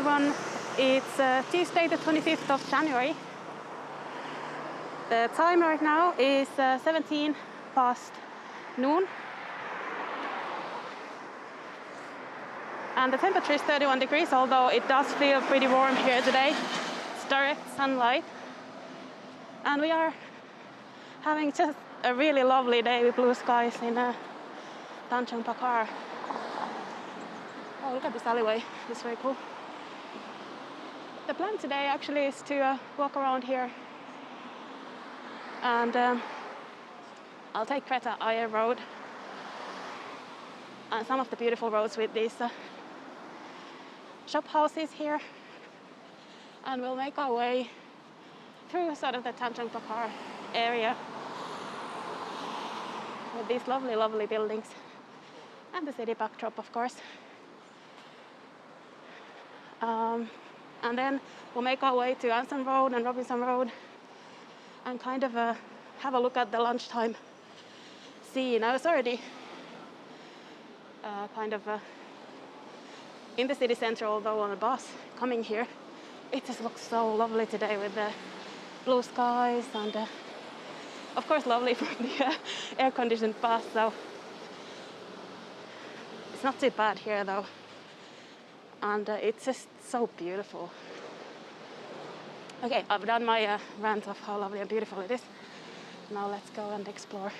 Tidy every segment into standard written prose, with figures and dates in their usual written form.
everyone. It's Tuesday the 25th of January. The time right now is 17 past noon. And the temperature is 31 degrees, although it does feel pretty warm here today. It's direct sunlight. And we are having just a really lovely day with blue skies in Tanjong Pagar. Oh, look at this alleyway. It's very cool. The plan today actually is to walk around here. And I'll take Kreta Ayer Road and some of the beautiful roads with these shop houses here. And we'll make our way through sort of the Tanjong Pagar area with these lovely, lovely buildings and the city backdrop, of course. And then we'll make our way to Anson Road and Robinson Road and kind of have a look at the lunchtime scene. I was already in the city center, although on a bus coming here. It just looks so lovely today with the blue skies and of course lovely from the air-conditioned bus. So it's not too bad here though, and it's just so beautiful. Okay, I've done my rant of how lovely and beautiful it is. Now let's go and explore.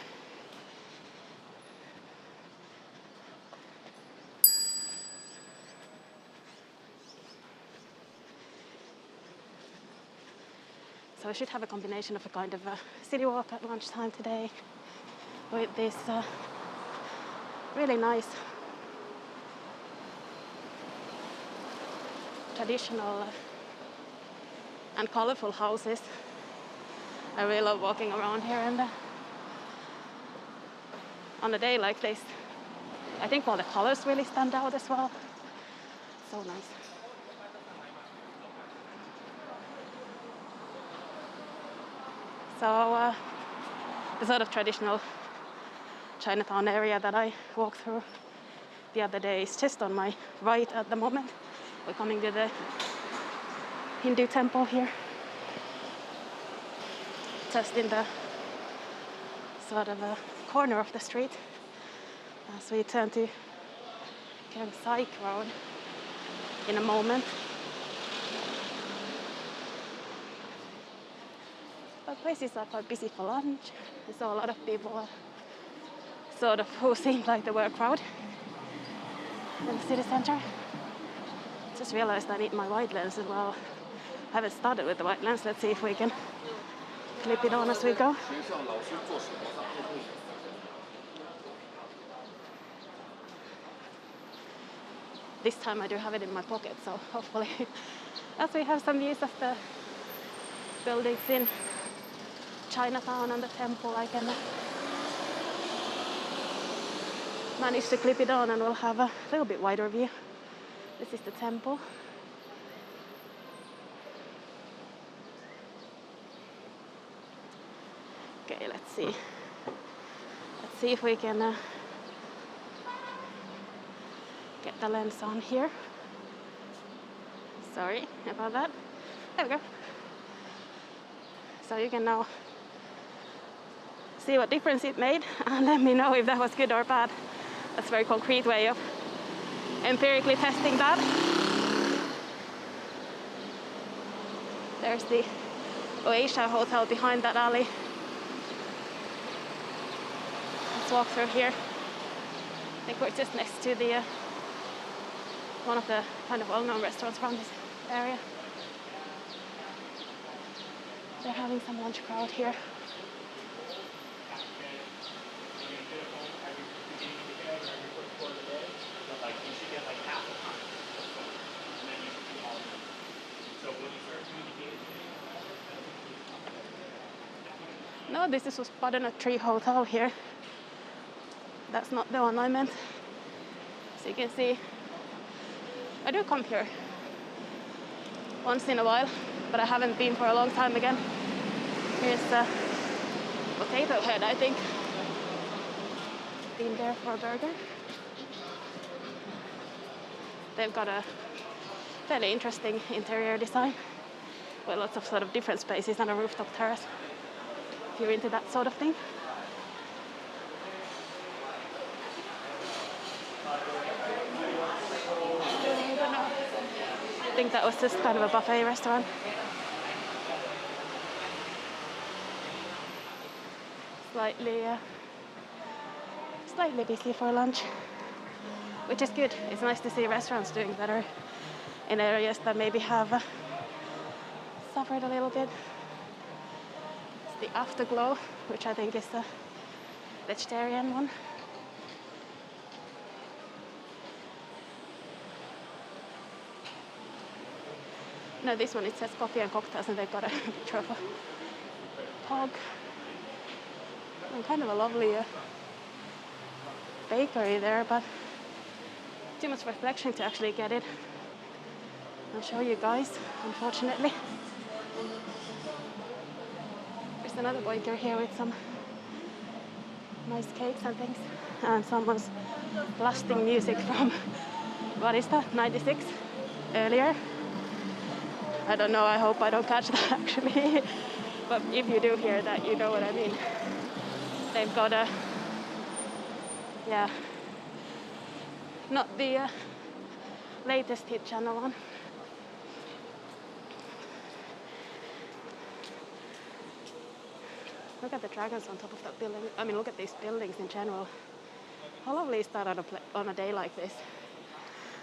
So I should have a combination of a kind of a city walk at lunchtime today with this really nice traditional and colorful houses. I really love walking around here, and on a day like this, I think all the colors really stand out as well. So nice. So the sort of traditional Chinatown area that I walked through the other day is just on my right at the moment. We're coming to the Hindu temple here, just in the sort of a corner of the street as we turn to Keong Saik Road in a moment. But places are quite busy for lunch. I saw a lot of people sort of who seemed like they were a crowd in the city center. Just realized I need my wide lens as well. I haven't started with the wide lens. Let's see if we can clip it on as we go. This time I do have it in my pocket, so hopefully as we have some views of the buildings in Chinatown and the temple, I can manage to clip it on and we'll have a little bit wider view. This is the temple. Okay, let's see. Let's see if we can get the lens on here. Sorry about that. There we go. So you can now see what difference it made and let me know if that was good or bad. That's a very concrete way of empirically testing that. There's the Oasia Hotel behind that alley. Let's walk through here. I think we're just next to the one of the kind of well-known restaurants around this area. They're having some lunch crowd here. No, this is Butternut Tree Hotel here. That's not the one I meant. So you can see, I do come here once in a while, but I haven't been for a long time again. Here's Potato Head, I think. Been there for a burger. They've got a fairly interesting interior design with lots of sort of different spaces and a rooftop terrace if you're into that sort of thing. I think that was just kind of a buffet restaurant. Slightly busy for lunch, which is good. It's nice to see restaurants doing better in areas that maybe have suffered a little bit. It's the Afterglow, which I think is the vegetarian one. No, this one it says coffee and cocktails, and they've got a picture of a pug. And kind of a lovely bakery there, but too much reflection to actually get it. I'll show you guys, unfortunately. There's another baker here with some nice cakes and things, and someone's blasting music from, what is that, 96 earlier? I don't know, I hope I don't catch that actually. But if you do hear that, you know what I mean. They've got a, not the latest hit channel on. Look at the dragons on top of that building. I mean, look at these buildings in general. How lovely is that on a day like this?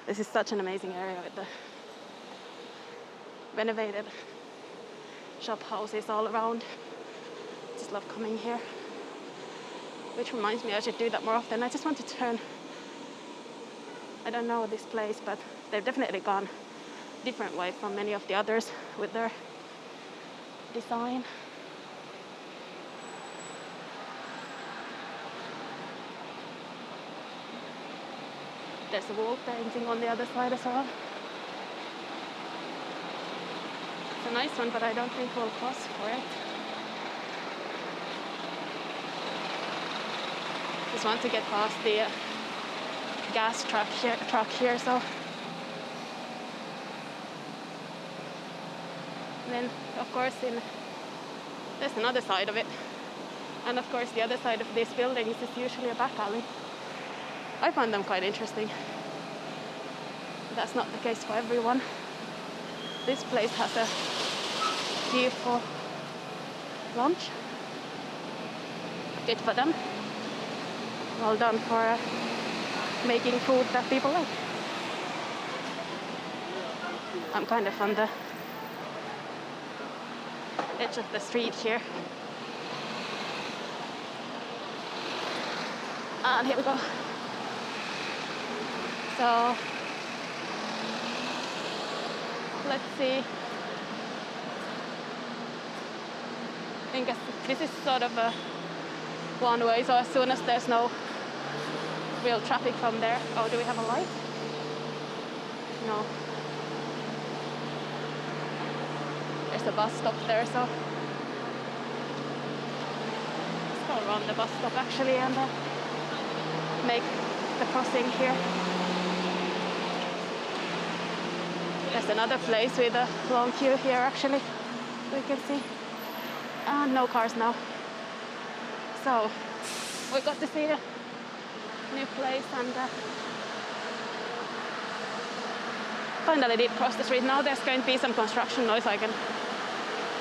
This is such an amazing area with the renovated shop houses all around. Just love coming here. Which reminds me I should do that more often. I just want to turn, I don't know this place, but they've definitely gone a different way from many of the others with their design. There's a wall painting on the other side as well. It's a nice one, but I don't think we'll cross for it. Just want to get past the gas truck here, so. And then, of course, there's another side of it. And of course, the other side of this building is usually a back alley. I find them quite interesting. But that's not the case for everyone. This place has a beautiful lunch. Good for them. Well done for making food that people like. I'm kind of on the edge of the street here. And here we go. So, let's see. I think this is sort of a one way, so as soon as there's no real traffic from there. Oh, do we have a light? No. There's a bus stop there, so let's go around the bus stop actually and make the crossing here. There's another place with a long queue here actually, we can see. And no cars now. So we got to see a new place and finally did cross the street. Now there's going to be some construction noise, I can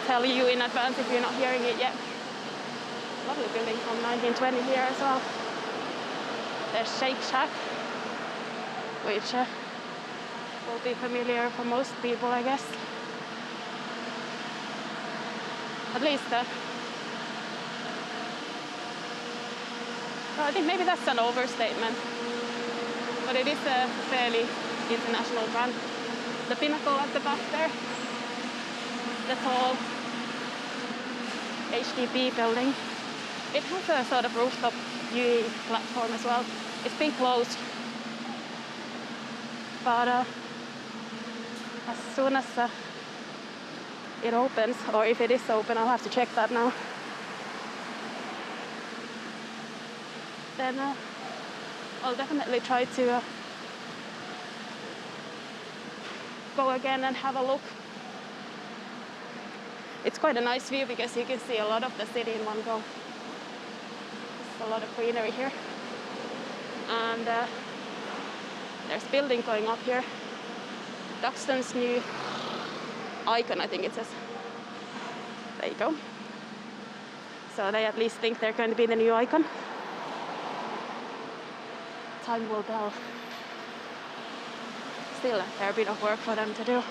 tell you in advance if you're not hearing it yet. Lovely building from 1920 here as well. There's Shake Shack, which will be familiar for most people, I guess. At least, I think maybe that's an overstatement, but it is a fairly international brand. The pinnacle at the back there, the tall HDB building, it has a sort of rooftop UE platform as well. It's been closed, but as soon as it opens, or if it is open, I'll have to check that now. Then I'll definitely try to go again and have a look. It's quite a nice view because you can see a lot of the city in one go. There's a lot of greenery here. And there's building going up here. Duxton's new icon, I think it says. There you go. So they at least think they're going to be the new icon. Time will tell. Still a fair bit of work for them to do.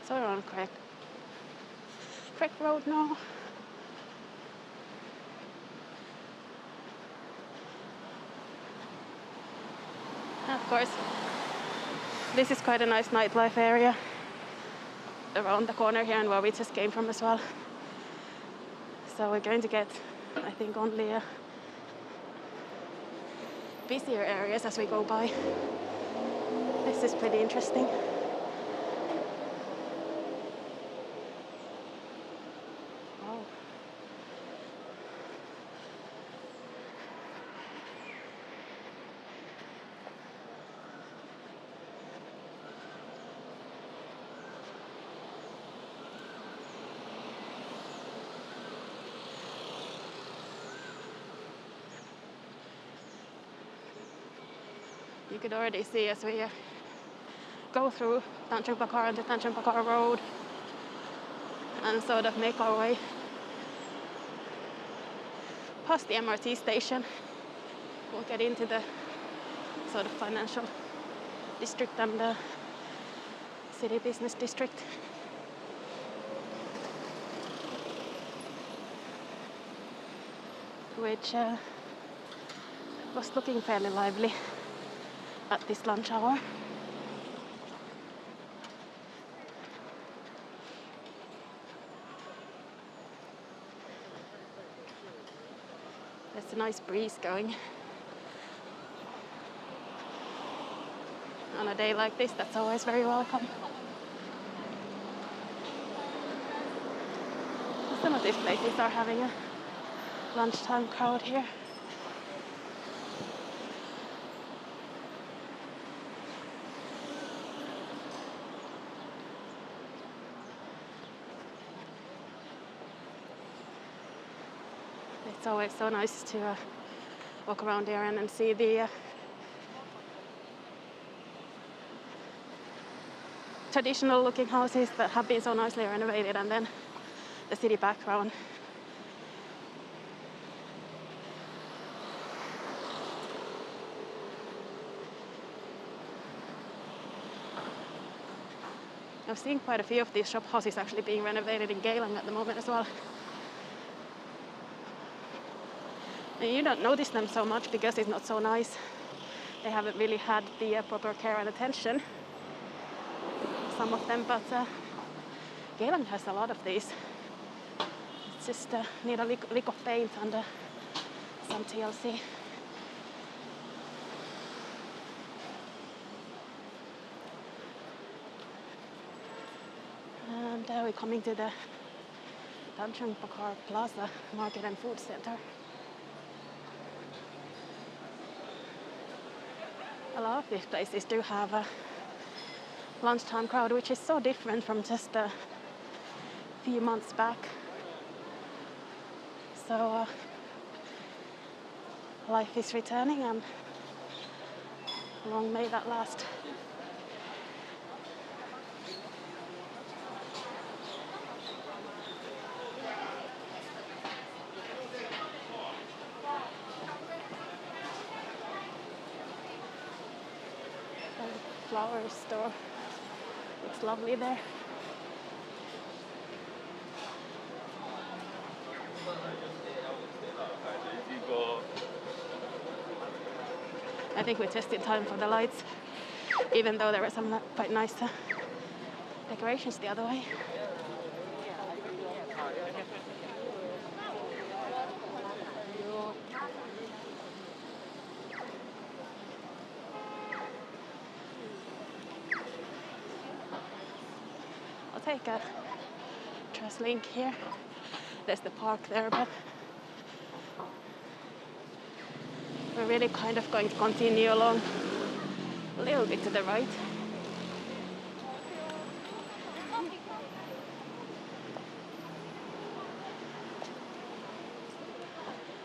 So we're on Kreta Road now. And of course, this is quite a nice nightlife area around the corner here and where we just came from as well. So we're going to get, I think, only busier areas as we go by. This is pretty interesting. Wow. You could already see as we go through Tanjong Pagar and the Tanjong Pagar Road and sort of make our way past the MRT station. We'll get into the sort of financial district and the city business district. Which was looking fairly lively at this lunch hour. There's a nice breeze going. On a day like this, that's always very welcome. Some of these places are having a lunchtime crowd here. It's always so nice to walk around here and see the traditional looking houses that have been so nicely renovated, and then the city background. I've seen quite a few of these shophouses actually being renovated in Geylang at the moment as well. And you don't notice them so much because it's not so nice. They haven't really had the proper care and attention, some of them, but Geylang has a lot of these. It's just need a lick of paint and some TLC. And we're coming to the Tanjong Pagar Plaza Market and Food Center. A lot of these places do have a lunchtime crowd, which is so different from just a few months back. So life is returning, and long may that last. Flower store. Looks lovely there. I think we're just in time for the lights, even though there were some quite nice decorations the other way. Take a TransLink here. There's the park there, but We're really kind of going to continue along a little bit to the right.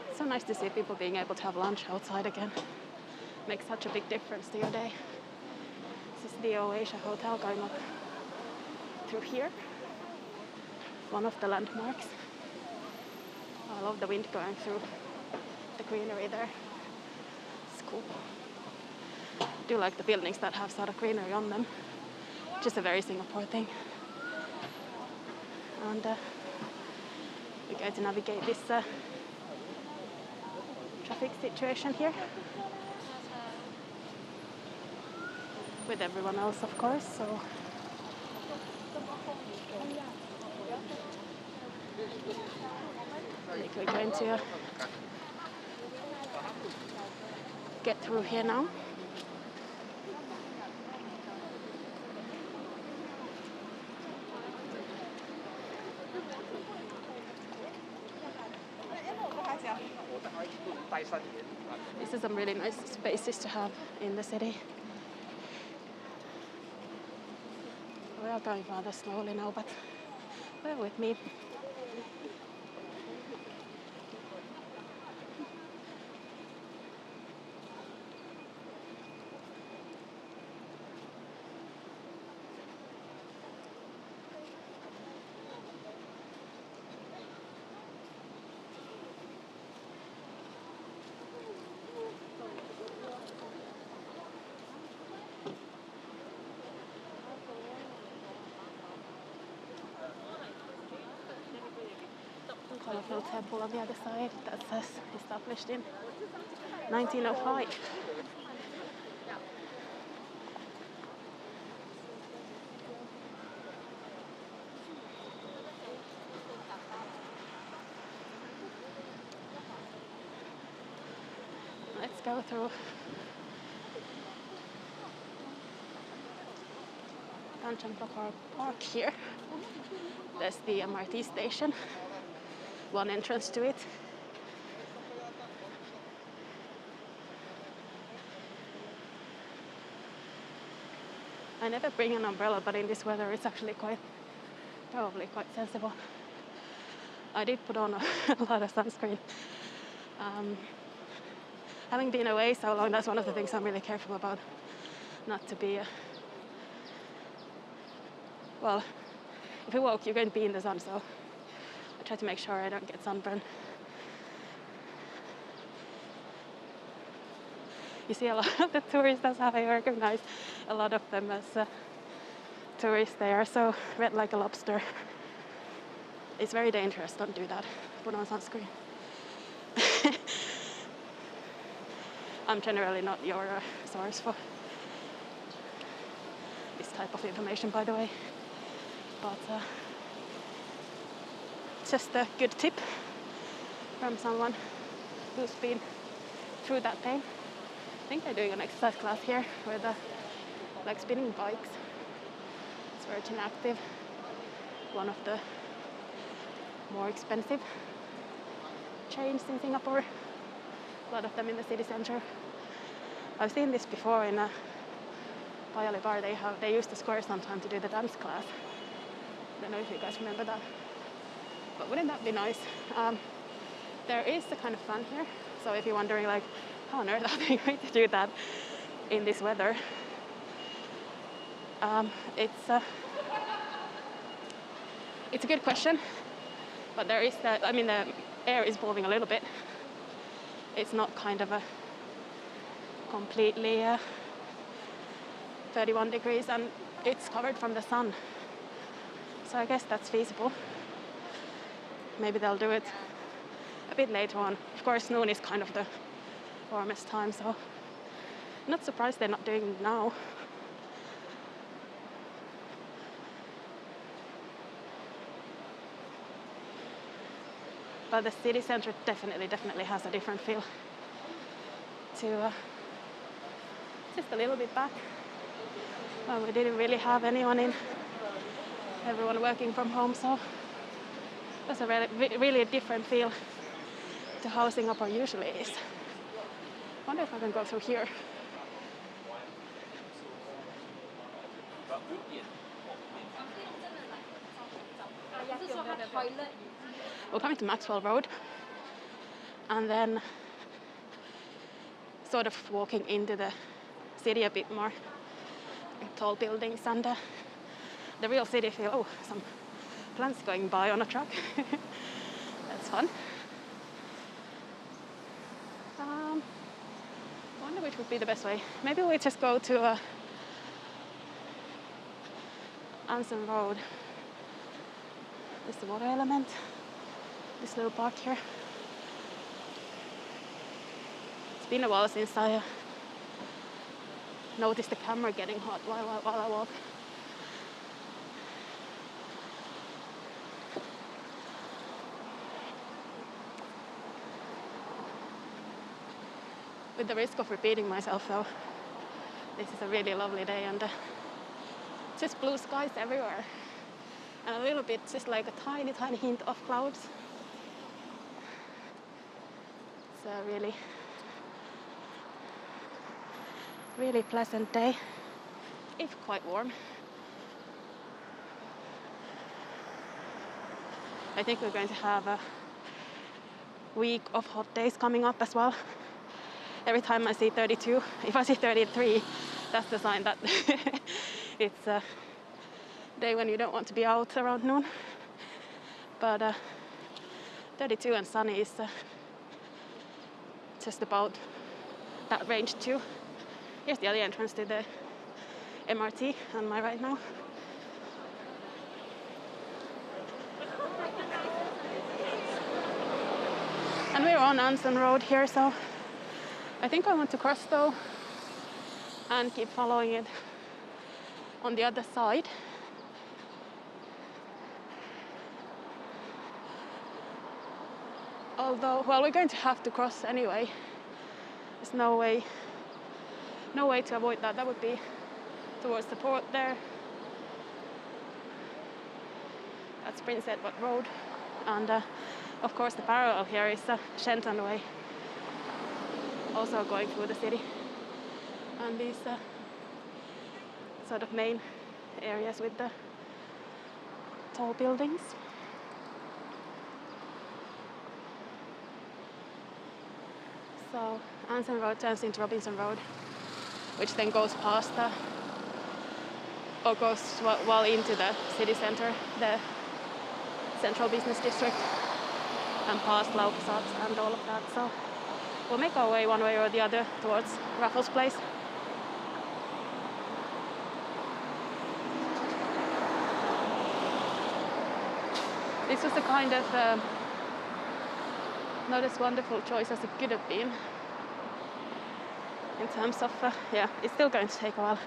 It's so nice to see people being able to have lunch outside again. Makes such a big difference to your day. This is the Oasia Hotel going up through here. One of the landmarks. I love the wind going through the greenery there. It's cool. I do like the buildings that have sort of greenery on them. Just a very Singapore thing. And we're going to navigate this traffic situation here. With everyone else, of course, so I think we're going to get through here now. This is some really nice spaces to have in the city. We are going rather slowly now, but bear with me. Colourful temple on the other side that says established in 1905. Let's go through Tanjong Pagar Park here. There's the MRT station. One entrance to it. I never bring an umbrella, but in this weather it's actually probably quite sensible. I did put on a lot of sunscreen. Having been away so long, that's one of the things I'm really careful about. Not to be, well, if you walk, you're going to be in the sun, so I try to make sure I don't get sunburn. You see a lot of the tourists, that's how I recognize a lot of them as tourists. They are so red like a lobster. It's very dangerous, don't do that. Put on sunscreen. I'm generally not your source for this type of information, by the way. But just a good tip from someone who's been through that pain. I think they're doing an exercise class here with like spinning bikes. It's Virgin Active, one of the more expensive chains in Singapore. A lot of them in the city center. I've seen this before in Paya Lebar. They use the square sometime to do the dance class. I don't know if you guys remember that. But wouldn't that be nice? There is a kind of fun here. So if you're wondering like, how on earth are they going to do that in this weather? It's a good question. But there is that, I mean, the air is moving a little bit. It's not kind of a completely 31 degrees, and it's covered from the sun. So I guess that's feasible. Maybe they'll do it a bit later on. Of course, noon is kind of the warmest time, so I'm not surprised they're not doing it now. But the city center definitely has a different feel to just a little bit back. Well, we didn't really have anyone in, everyone working from home, so that's a really different feel to how Singapore usually is. Wonder if I can go through here. We're coming to Maxwell Road, and then sort of walking into the city a bit more. Tall buildings and the real city feel. Oh, some plants going by on a truck. That's fun. I wonder which would be the best way. Maybe we just go to Anson Road. There's the water element. This little park here. It's been a while since I noticed the camera getting hot while I walk. With the risk of repeating myself though, this is a really lovely day and just blue skies everywhere. And a little bit, just like a tiny hint of clouds. It's a really pleasant day, if quite warm. I think we're going to have a week of hot days coming up as well. Every time I see 32, if I see 33, that's the sign that it's a day when you don't want to be out around noon. But 32 and sunny is just about that range too. Here's the other entrance to the MRT on my right now. And we're on Anson Road here, so I think I want to cross though and keep following it on the other side. Although, well, we're going to have to cross anyway. There's no way to avoid that. That would be towards the port there. That's Prince Edward Road. And of course the parallel here is Shenton Way, also going through the city. And these sort of main areas with the tall buildings. So Anson Road turns into Robinson Road, which then goes past or goes well into the city centre, the central business district, and past Laupasats and all of that. So we'll make our way one way or the other towards Raffles Place. This was the kind of not as wonderful choice as it could have been. In terms of, yeah, it's still going to take a while.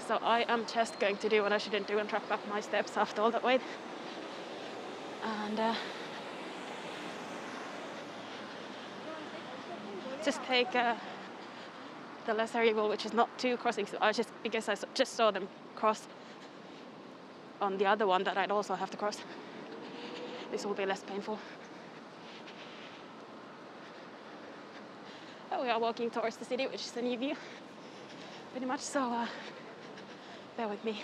So I am just going to do what I shouldn't do and track back my steps after all that wait. And just take the lesser evil, which is not two crossings. Because I just saw them cross on the other one that I'd also have to cross. This will be less painful. Oh, we are walking towards the city, which is a new view, pretty much. So bear with me.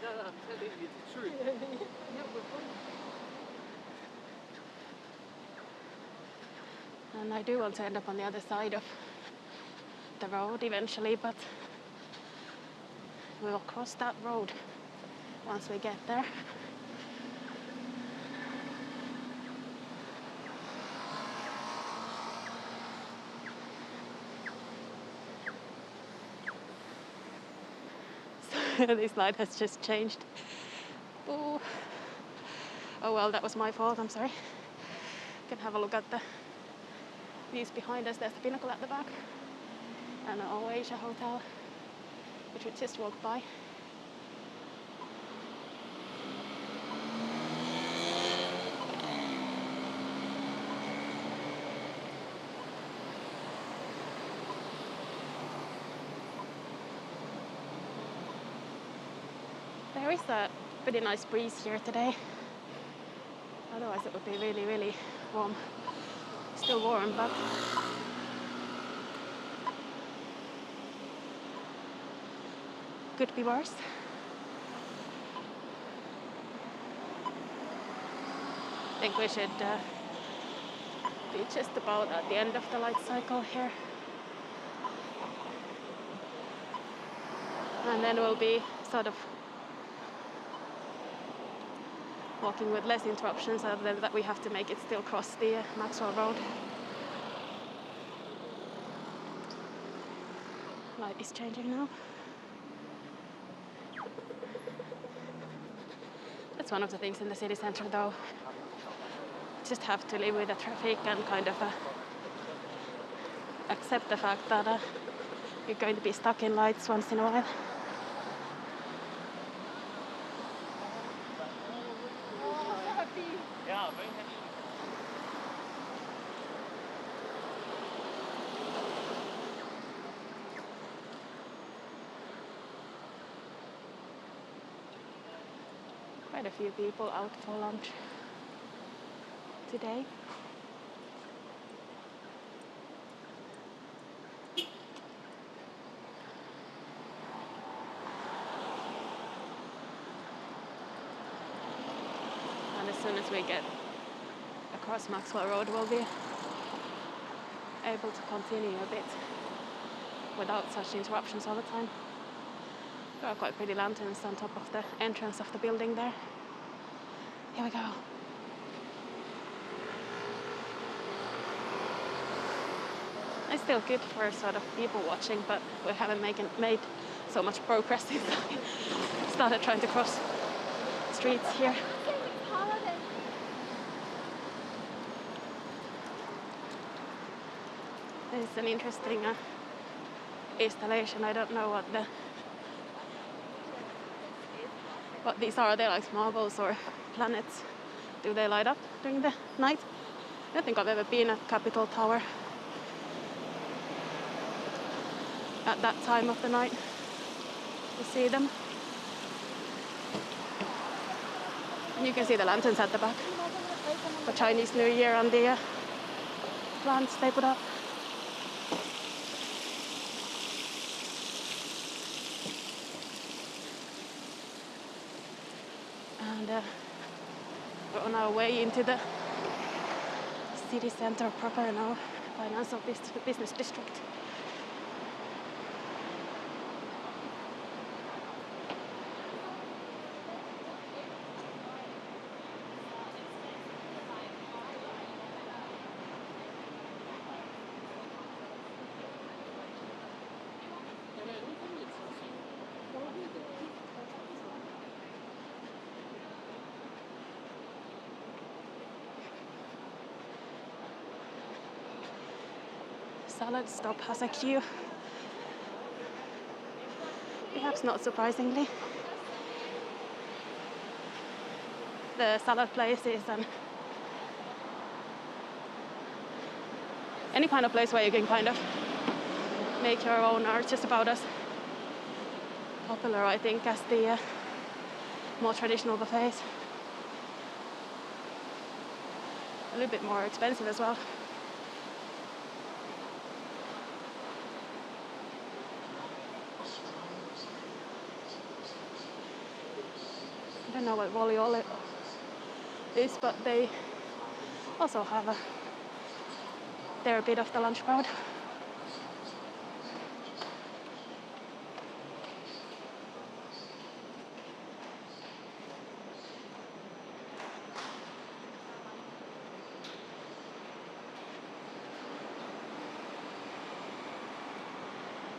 No, I'm telling you the truth. And I do want to end up on the other side of the road eventually, but we will cross that road once we get there. So this light has just changed. Oh well, that was my fault, I'm sorry. You can have a look at the views behind us. There's the Pinnacle at the back and an Oasia hotel, which we just walked by. There is a pretty nice breeze here today. Otherwise it would be really, really warm. Still warm, but could be worse. I think we should be just about at the end of the light cycle here. And then we'll be sort of walking with less interruptions, other than that we have to make it still cross the Maxwell Road. Light is changing now. That's one of the things in the city centre though. Just have to live with the traffic and kind of accept the fact that you're going to be stuck in lights once in a while. Quite a few people out for lunch today. And as soon as we get across Maxwell Road, we'll be able to continue a bit without such interruptions all the time. There are quite pretty lanterns on top of the entrance of the building there. Here we go. It's still good for sort of people watching, but we haven't made so much progress since I started trying to cross streets here. It's an interesting installation. I don't know what these are. Are they like marbles or planets? Do they light up during the night? I don't think I've ever been at Capitol Tower at that time of the night to see them. And you can see the lanterns at the back for Chinese New Year and the plants they put up. And we're on our way into the city centre proper now, financial business district. Salad stop has a queue. Perhaps not surprisingly. The salad place is any kind of place where you can kind of make your own are just about as popular, I think, as the more traditional buffets. A little bit more expensive as well. I don't know what Voliole is, but they also have they're a bit of the lunch crowd.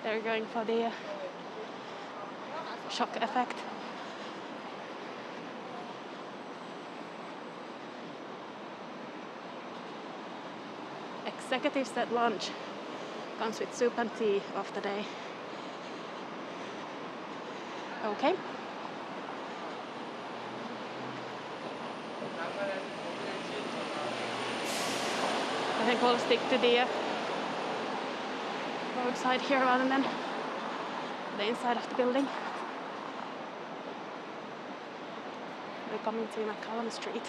They're going for the shock effect. Executives at lunch comes with soup and tea of the day. Okay. I think we'll stick to the roadside here rather than the inside of the building. We're coming to McCallum Street.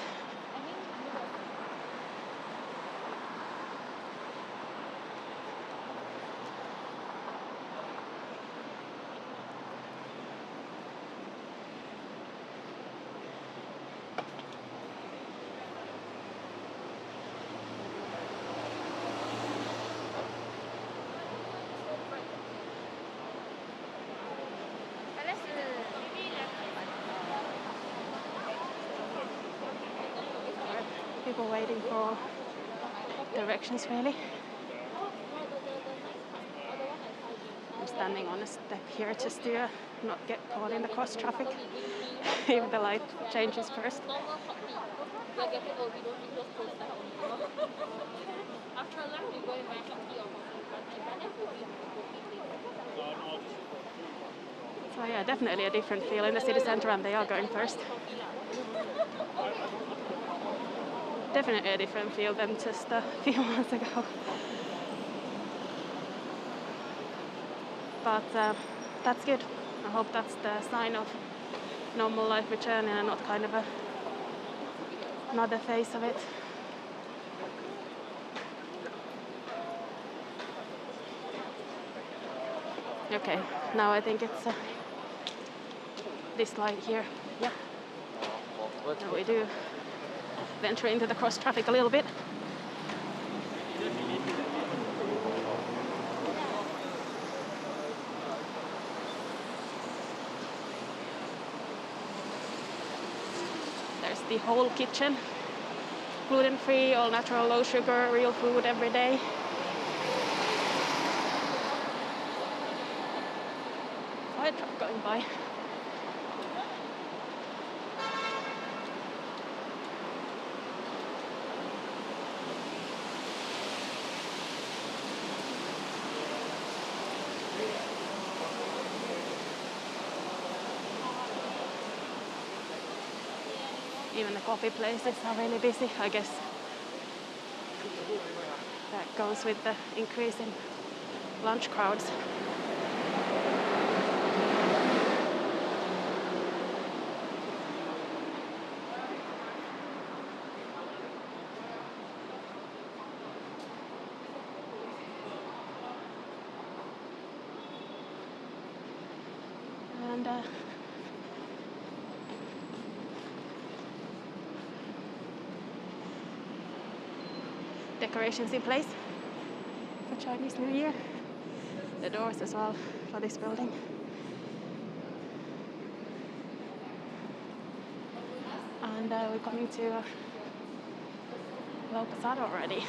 People waiting for directions really. I'm standing on a step here just to not get caught in the cross traffic if the light changes first. So yeah, definitely a different feel in the city centre, and they are going first. Definitely a different feel than just a few months ago. But that's good. I hope that's the sign of normal life returning and not kind of another phase of it. Okay, now I think it's this light here. Yeah. Now we do venture into the cross traffic a little bit. There's the whole kitchen. Gluten-free, all natural, low sugar, real food every day. Fire truck going by. Even the coffee places are really busy, I guess. That goes with the increase in lunch crowds. And decorations in place for Chinese New Year. The doors as well for this building. And we're coming to Lau Pa Sat already.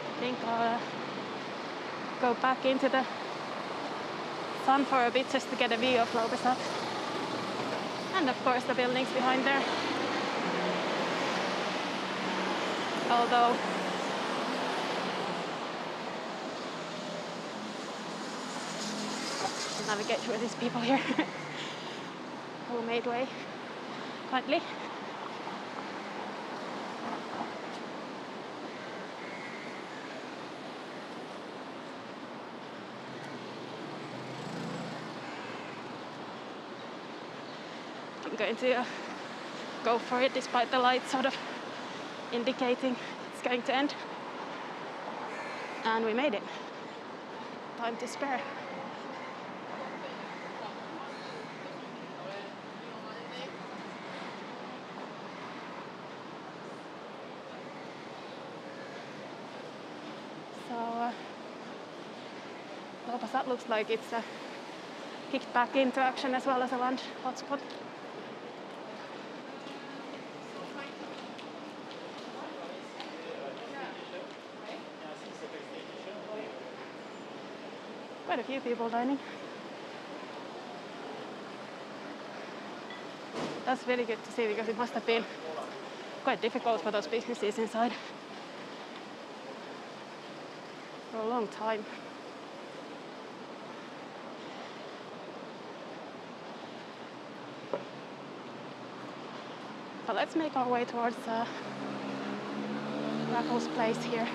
I think I'll go back into the sun for a bit just to get a view of Lau Pa Sat. And of course the buildings behind there. Although navigate through these people here who made way kindly. I'm going to go for it despite the light sort of indicating it's going to end. And we made it. Time to spare. So Lau Pa Sat looks like it's kicked back into action as well as a lunch hotspot. quite a few people dining. That's really good to see because it must have been quite difficult for those businesses inside for a long time. But let's make our way towards Raffles Place here.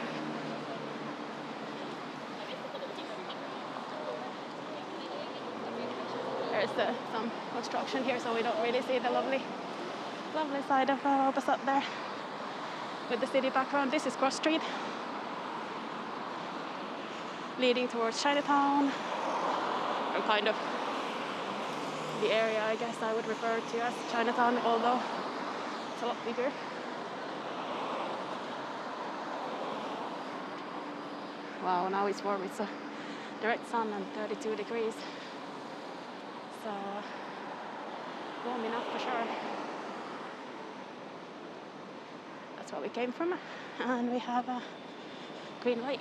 There's some construction here, so we don't really see the lovely side of opposite there with the city background. This is Cross Street, leading towards Chinatown, or kind of the area I guess I would refer to as Chinatown, although it's a lot bigger. Wow, now it's warm. It's a direct sun and 32 degrees. So warm enough for sure. That's where we came from, and we have a green light.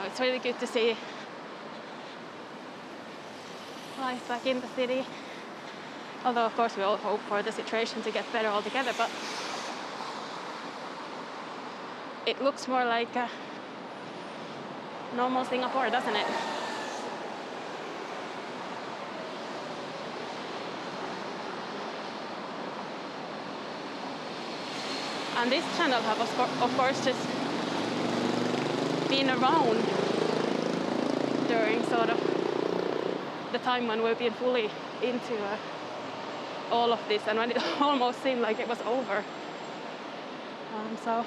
It's really good to see life back in the city. Although, of course, we all hope for the situation to get better altogether, but it looks more like a normal Singapore, doesn't it? And this channel have, of course, just been around during sort of the time when we've been fully into all of this, and when it almost seemed like it was over. So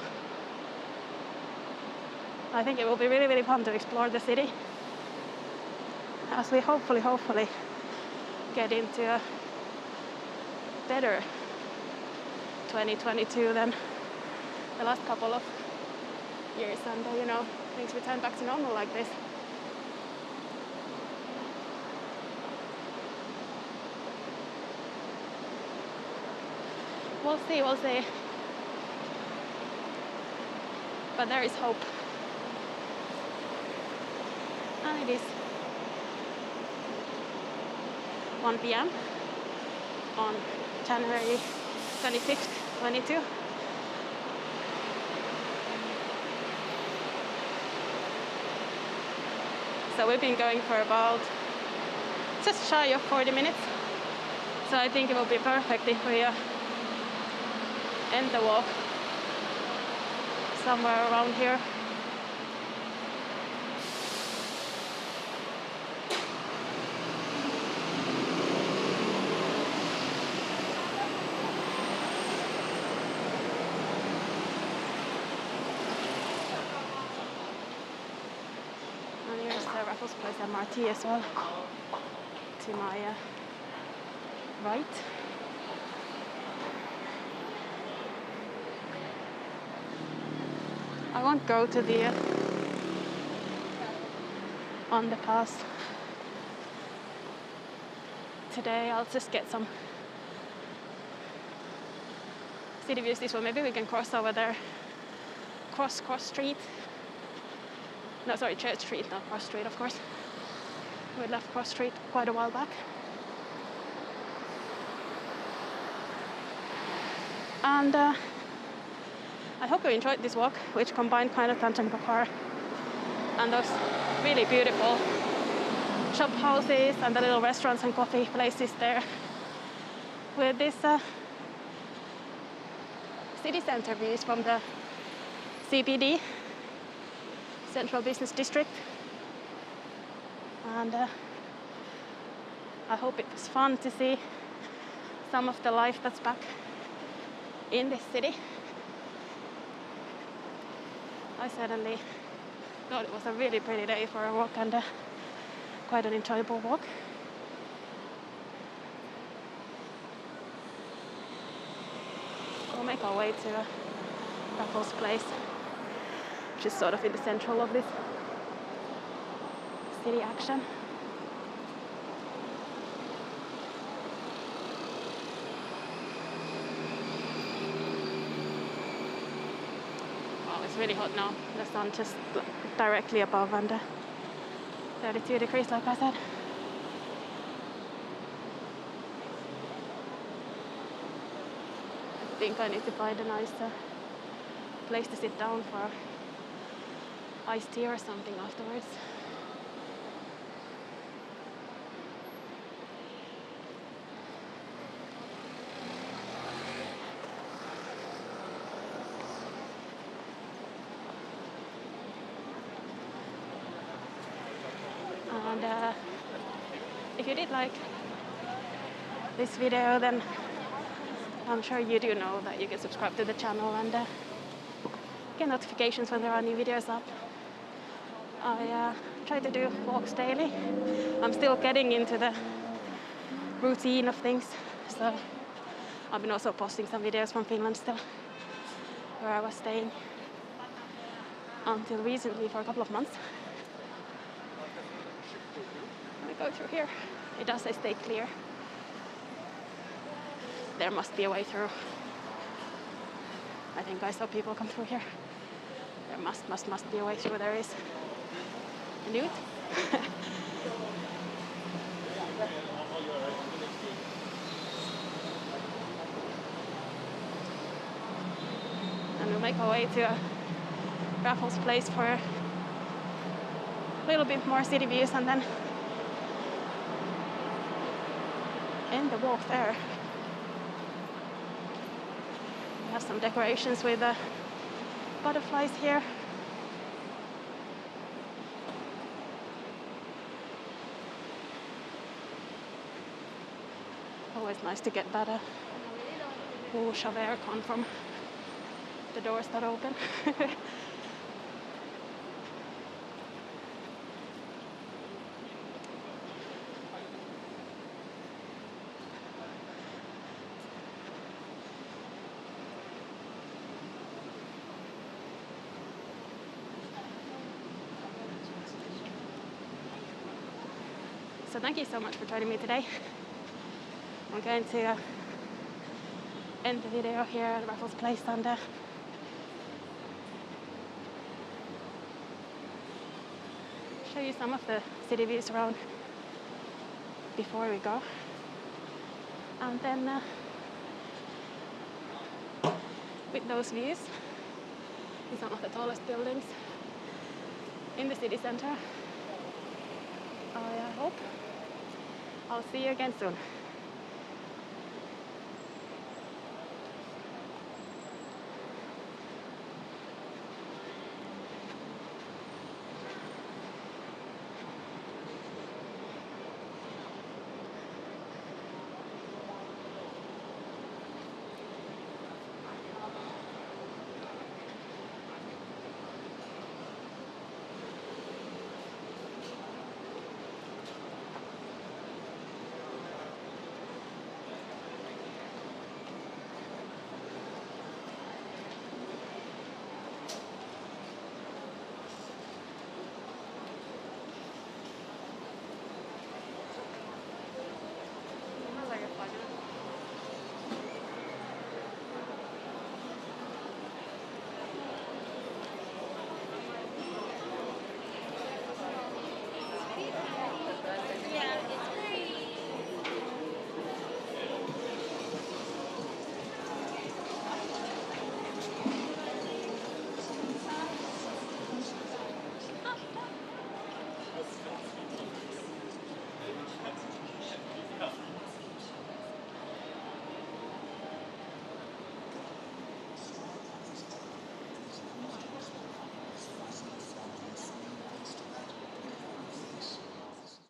I think it will be really, really fun to explore the city as we hopefully get into a better 2022 than the last couple of years, and things return back to normal like this. We'll see. But there is hope. And it is 1 p.m. on January 25th, 22. So we've been going for about just shy of 40 minutes. So I think it will be perfect if we end the walk somewhere around here. And here's the Raffles Place MRT as well, to my right. I won't go to the underpass today. I'll just get some city views this way. Maybe we can cross over there. Cross Street. No, sorry, Church Street, not Cross Street, of course. We left Cross Street quite a while back. And I hope you enjoyed this walk, which combined kind of Tanjong Pagar and those really beautiful shop houses and the little restaurants and coffee places there, with this city center views from the CBD, Central Business District. And I hope it was fun to see some of the life that's back in this city. I certainly thought it was a really pretty day for a walk, and quite an enjoyable walk. We'll make our way to Raffles Place which is sort of in the central of this city action. Oh, it's really hot now. The sun just directly above and 32 degrees, like I said. I think I need to find a nice place to sit down for iced tea or something afterwards. And if you did like this video, then I'm sure you do know that you can subscribe to the channel and get notifications when there are new videos up. I try to do walks daily. I'm still getting into the routine of things, so I've been also posting some videos from Finland still, where I was staying until recently for a couple of months. Go through here. It does say stay clear. There must be a way through. I think I saw people come through here. There must be a way through. There is. A newt. And we'll make our way to Raffles Place for a little bit more city views and then end the walk there. We have some decorations with butterflies here. Always nice to get that whoosh of aircon from the doors that open. So thank you so much for joining me today. I'm going to end the video here at Raffles Place and show you some of the city views around before we go. And then with those views, in some of the tallest buildings in the city center, I hope I'll see you again soon.